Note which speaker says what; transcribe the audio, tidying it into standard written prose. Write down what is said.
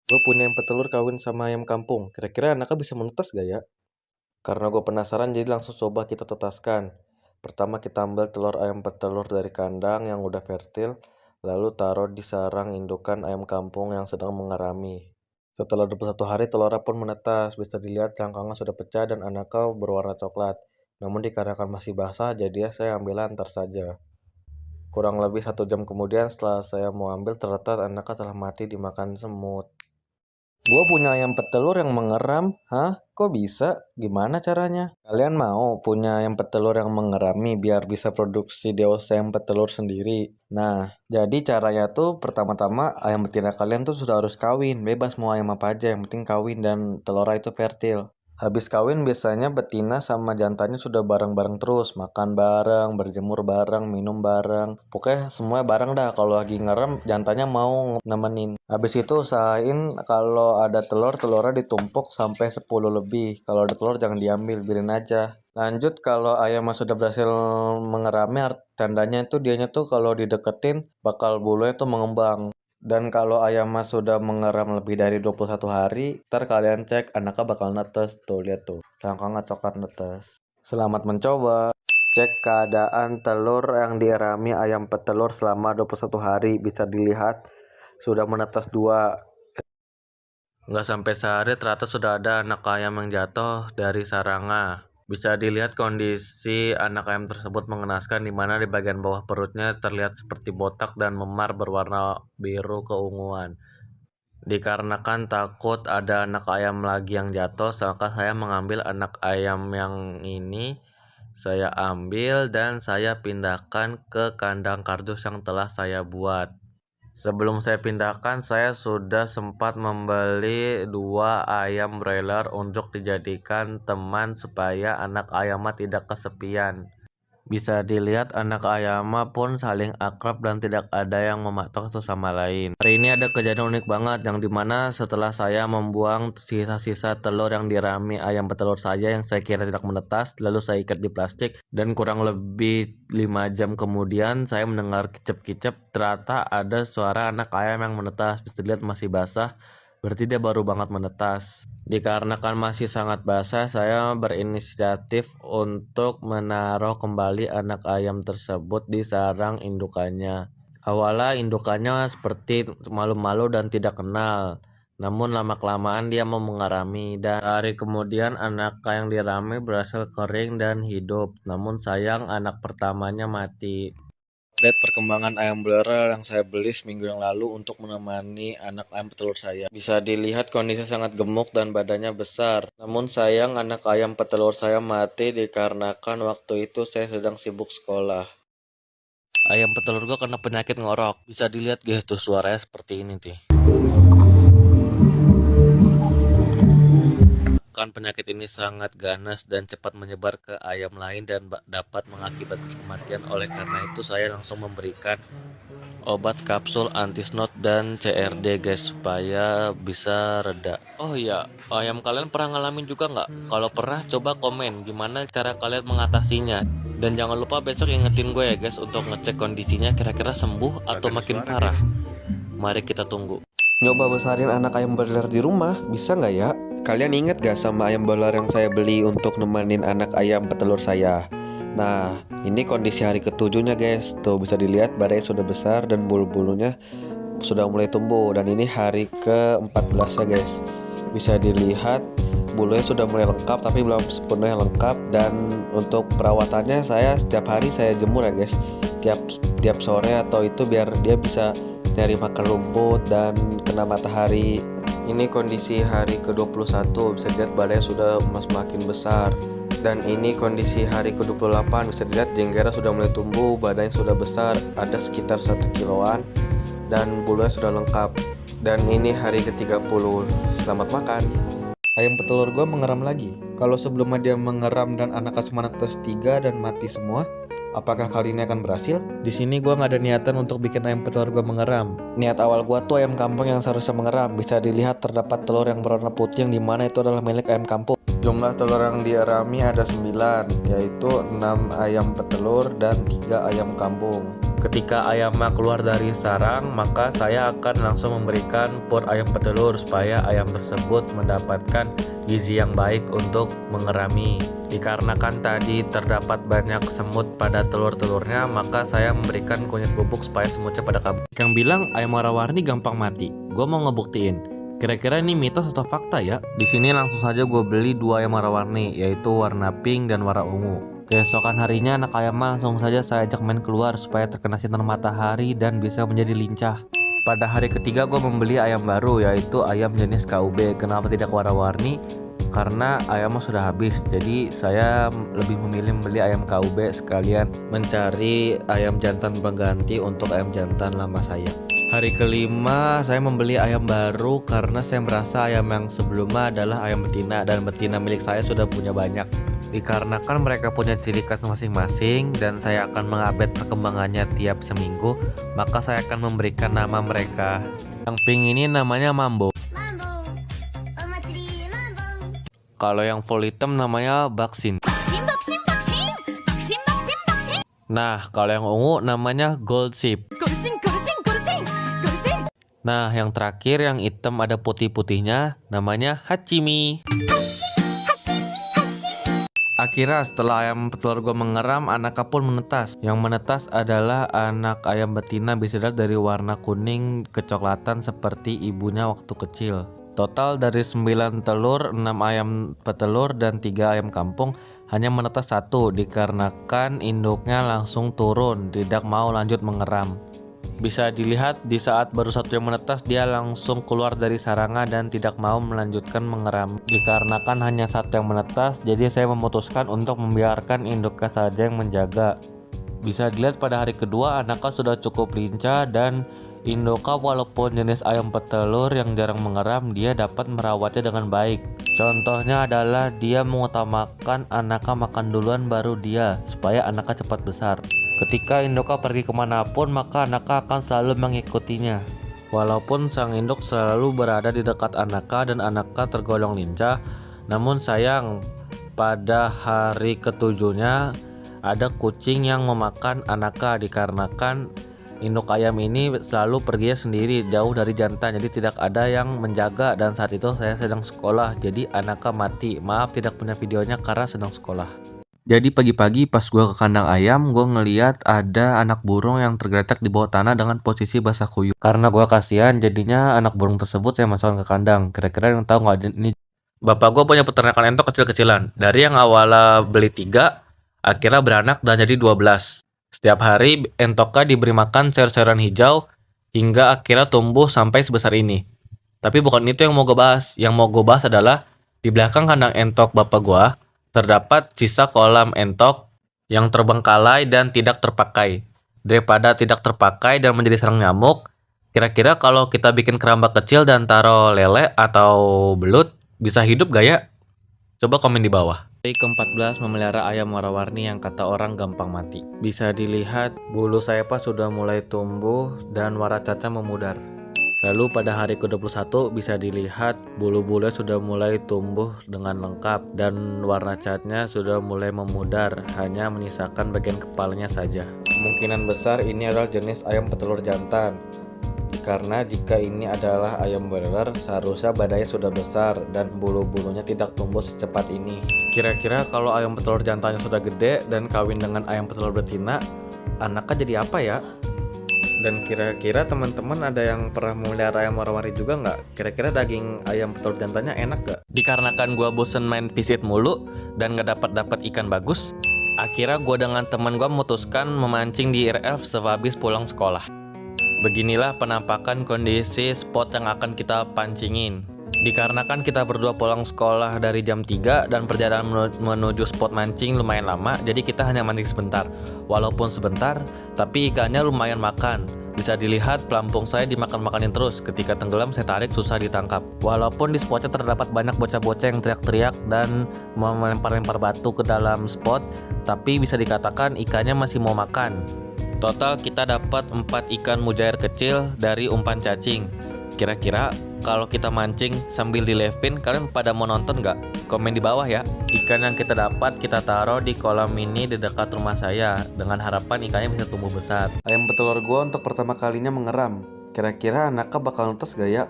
Speaker 1: Gue punya ayam petelur kawin sama ayam kampung. Kira-kira anaknya bisa menetas gak ya? Karena gue penasaran jadi langsung coba kita tetaskan. Pertama kita ambil telur ayam petelur dari kandang yang udah fertil, lalu taruh di sarang indukan ayam kampung yang sedang mengerami. Setelah 21 hari telurnya pun menetas, bisa dilihat cangkangnya sudah pecah dan anaknya berwarna coklat. Namun dikarenakan masih basah, jadinya saya ambil antar saja. Kurang lebih 1 jam kemudian setelah saya mau ambil, ternyata anaknya telah mati dimakan semut. Gua punya ayam petelur yang mengeram. Hah? Kok bisa? Gimana caranya? Kalian mau punya ayam petelur yang mengerami biar bisa produksi dewasa ayam petelur sendiri? Nah, jadi caranya tuh pertama-tama ayam betina kalian tuh sudah harus kawin. Bebas mau ayam apa aja, yang penting kawin dan telurnya itu fertil. Habis kawin biasanya betina sama jantannya sudah bareng-bareng terus, makan bareng, berjemur bareng, minum bareng. Pokoknya semua bareng dah. Kalau lagi ngerem, jantannya mau nemenin. Habis itu usahain kalau ada telur, telurnya ditumpuk sampai 10 lebih. Kalau ada telur jangan diambil, biarin aja. Lanjut kalau ayam sudah berhasil mengerami, tandanya itu dianya tuh kalau dideketin bakal bulunya tuh mengembang. Dan kalau ayam mas sudah mengeram lebih dari 21 hari, ntar kalian cek anaknya bakal netes. Tuh, lihat tuh. Cangkangnya coklat netes. Selamat mencoba. Cek keadaan telur yang dierami ayam petelur selama 21 hari. Bisa dilihat sudah menetas 2. Nggak sampai sehari ternyata sudah ada anak ayam yang jatuh dari sarangnya. Bisa dilihat kondisi anak ayam tersebut mengenaskan di mana di bagian bawah perutnya terlihat seperti botak dan memar berwarna biru keunguan. Dikarenakan takut ada anak ayam lagi yang jatuh, maka saya mengambil anak ayam yang ini, saya ambil dan saya pindahkan ke kandang kardus yang telah saya buat. Sebelum saya pindahkan, saya sudah sempat membeli 2 ayam broiler untuk dijadikan teman supaya anak ayamnya tidak kesepian. Bisa dilihat anak ayamnya pun saling akrab dan tidak ada yang mematok satu sama lain. Hari ini ada kejadian unik banget yang dimana setelah saya membuang sisa-sisa telur yang dirami ayam petelur saya yang saya kira tidak menetas, lalu saya ikat di plastik dan kurang lebih 5 jam kemudian saya mendengar kicep-kicep, ternyata ada suara anak ayam yang menetas. Bisa dilihat masih basah, berarti dia baru banget menetas. Dikarenakan masih sangat basah, saya berinisiatif untuk menaruh kembali anak ayam tersebut di sarang indukannya. Awalnya indukannya seperti malu-malu dan tidak kenal. Namun lama-kelamaan dia mau mengarami dan hari kemudian anak yang dirami berhasil kering dan hidup. Namun sayang anak pertamanya mati. Update perkembangan ayam broiler yang saya beli seminggu yang lalu untuk menemani anak ayam petelur saya. Bisa dilihat kondisi sangat gemuk dan badannya besar. Namun sayang anak ayam petelur saya mati dikarenakan waktu itu saya sedang sibuk sekolah. Ayam petelur gua kena penyakit ngorok. Bisa dilihat guys tuh suaranya seperti ini tuh. Kan penyakit ini sangat ganas dan cepat menyebar ke ayam lain dan dapat mengakibatkan kematian. Oleh karena itu saya langsung memberikan obat kapsul anti snot dan CRD guys supaya bisa reda. Oh iya, ayam kalian pernah ngalamin juga nggak? Kalau pernah coba komen gimana cara kalian mengatasinya. Dan jangan lupa besok ingetin gue ya guys untuk ngecek kondisinya kira-kira sembuh atau makin parah. Mari kita tunggu. Nyoba besarin anak ayam broiler di rumah, bisa nggak ya? Kalian inget gak sama ayam broiler yang saya beli untuk nemenin anak ayam petelur saya? Nah, ini kondisi hari ketujuhnya guys. Tuh bisa dilihat badannya sudah besar dan bulu-bulunya sudah mulai tumbuh. Dan ini hari ke-14 ya guys. Bisa dilihat bulunya sudah mulai lengkap tapi belum sepenuhnya lengkap. Dan untuk perawatannya saya setiap hari saya jemur ya guys. Tiap sore atau itu biar dia bisa nyari makan rumput dan kena matahari. Ini kondisi hari ke-21, bisa dilihat badannya sudah semakin besar. Dan ini kondisi hari ke-28, bisa dilihat jenggernya sudah mulai tumbuh, badannya sudah besar, ada sekitar 1 kiloan dan bulunya sudah lengkap. Dan ini hari ke-30. Selamat makan. Ayam petelur gue mengeram lagi. Kalau sebelumnya dia mengeram dan anaknya cuma netes 3 dan mati semua, apakah kali ini akan berhasil? Di sini gue nggak ada niatan untuk bikin ayam petelur gue mengeram. Niat awal gue tuh ayam kampung yang seharusnya mengeram. Bisa dilihat terdapat telur yang berwarna putih yang dimana itu adalah milik ayam kampung. Jumlah telur yang dierami ada 9, yaitu 6 ayam petelur dan 3 ayam kampung. Ketika ayamnya keluar dari sarang, maka saya akan langsung memberikan pur ayam petelur supaya ayam tersebut mendapatkan gizi yang baik untuk mengerami. Dikarenakan tadi terdapat banyak semut pada telur-telurnya, maka saya memberikan kunyit bubuk supaya semutnya pada kabur. Yang bilang ayam warna-warni gampang mati, gue mau ngebuktiin. Kira-kira ini mitos atau fakta ya? Di sini langsung saja gue beli 2 ayam warna-warni, yaitu warna pink dan warna ungu. Keesokan harinya anak ayam langsung saja saya ajak main keluar supaya terkena sinar matahari dan bisa menjadi lincah. Pada hari ketiga gue membeli ayam baru, yaitu ayam jenis KUB. Kenapa tidak warna-warni? Karena ayamnya sudah habis, jadi saya lebih memilih membeli ayam KUB sekalian mencari ayam jantan pengganti untuk ayam jantan lama saya. Hari kelima saya membeli ayam baru karena saya merasa ayam yang sebelumnya adalah ayam betina dan betina milik saya sudah punya banyak. Dikarenakan mereka punya ciri khas masing-masing dan saya akan mengupdate perkembangannya tiap seminggu, maka saya akan memberikan nama mereka. Yang pink ini namanya Mambo. Kalau yang full hitam namanya Baksin. Nah, kalau yang ungu namanya Gold Sheep. Nah, yang terakhir yang hitam ada putih-putihnya namanya Hachimi. Akhirnya setelah ayam petelur gue mengeram, anaknya pun menetas. Yang menetas adalah anak ayam betina bisa dilihat dari warna kuning kecoklatan seperti ibunya waktu kecil. Total dari 9 telur, 6 ayam petelur dan 3 ayam kampung hanya menetas 1 dikarenakan induknya langsung turun, tidak mau lanjut mengeram. Bisa dilihat di saat baru 1 yang menetas dia langsung keluar dari sarangnya dan tidak mau melanjutkan mengeram. Dikarenakan hanya 1 yang menetas, jadi saya memutuskan untuk membiarkan induknya saja yang menjaga. Bisa dilihat pada hari kedua anaknya sudah cukup lincah dan induknya walaupun jenis ayam petelur yang jarang mengeram, dia dapat merawatnya dengan baik. Contohnya adalah dia mengutamakan anaknya makan duluan baru dia supaya anaknya cepat besar. Ketika induknya pergi kemanapun, maka anaknya akan selalu mengikutinya. Walaupun sang induk selalu berada di dekat anaknya dan anaknya tergolong lincah, namun sayang pada hari ketujuhnya ada kucing yang memakan anaknya dikarenakan induk ayam ini selalu pergi sendiri jauh dari jantan, jadi tidak ada yang menjaga dan saat itu saya sedang sekolah, jadi anaknya mati. Maaf tidak punya videonya karena sedang sekolah. Jadi pagi-pagi pas gue ke kandang ayam, gue ngeliat ada anak burung yang tergeletak di bawah tanah dengan posisi basah kuyup. Karena gue kasihan, jadinya anak burung tersebut saya masukkan ke kandang. Kira-kira yang tahu nggak ini? Bapak gue punya peternakan entok kecil-kecilan. Dari yang awalnya beli 3, akhirnya beranak dan jadi 12. Setiap hari entoknya diberi makan sayur-sayuran hijau hingga akhirnya tumbuh sampai sebesar ini. Tapi bukan itu yang mau gue bahas. Yang mau gue bahas adalah di belakang kandang entok bapak gue terdapat sisa kolam entok yang terbengkalai dan tidak terpakai. Daripada tidak terpakai dan menjadi sarang nyamuk, kira-kira kalau kita bikin keramba kecil dan taruh lele atau belut, bisa hidup gak ya? Coba komen di bawah. Hari ke-14 memelihara ayam warna-warni yang kata orang gampang mati. Bisa dilihat bulu sayapnya sudah mulai tumbuh dan warna catnya memudar. Lalu pada hari ke-21 bisa dilihat bulu-bulunya sudah mulai tumbuh dengan lengkap dan warna catnya sudah mulai memudar, hanya menyisakan bagian kepalanya saja. Kemungkinan besar ini adalah jenis ayam petelur jantan. Karena jika ini adalah ayam broiler, seharusnya badannya sudah besar dan bulu-bulunya tidak tumbuh secepat ini. Kira-kira kalau ayam petelur jantannya sudah gede dan kawin dengan ayam petelur betina, anaknya jadi apa ya? Dan kira-kira teman-teman ada yang pernah memelihara ayam warna-warni juga nggak? Kira-kira daging ayam petelur jantannya enak nggak? Dikarenakan gue bosen main visit mulu dan nggak dapat ikan bagus, akhirnya gue dengan teman gue memutuskan memancing di IRF sehabis pulang sekolah. Beginilah penampakan kondisi spot yang akan kita pancingin. Dikarenakan kita berdua pulang sekolah dari jam 3 dan perjalanan menuju spot mancing lumayan lama, jadi kita hanya mancing sebentar. Walaupun sebentar, tapi ikannya lumayan makan. Bisa dilihat pelampung saya dimakan-makanin terus. Ketika tenggelam saya tarik susah ditangkap. Walaupun di spotnya terdapat banyak bocah-bocah yang teriak-teriak dan melempar-lempar batu ke dalam spot, tapi bisa dikatakan ikannya masih mau makan. Total kita dapat 4 ikan mujair kecil dari umpan cacing. Kira-kira kalau kita mancing sambil di live pin, kalian pada mau nonton nggak?
Speaker 2: komen di bawah ya. Ikan yang kita dapat kita taruh di kolam mini di dekat rumah saya dengan harapan ikannya bisa tumbuh besar.
Speaker 1: Ayam petelur gua untuk pertama kalinya mengeram. Kira-kira anaknya bakal netas gak ya?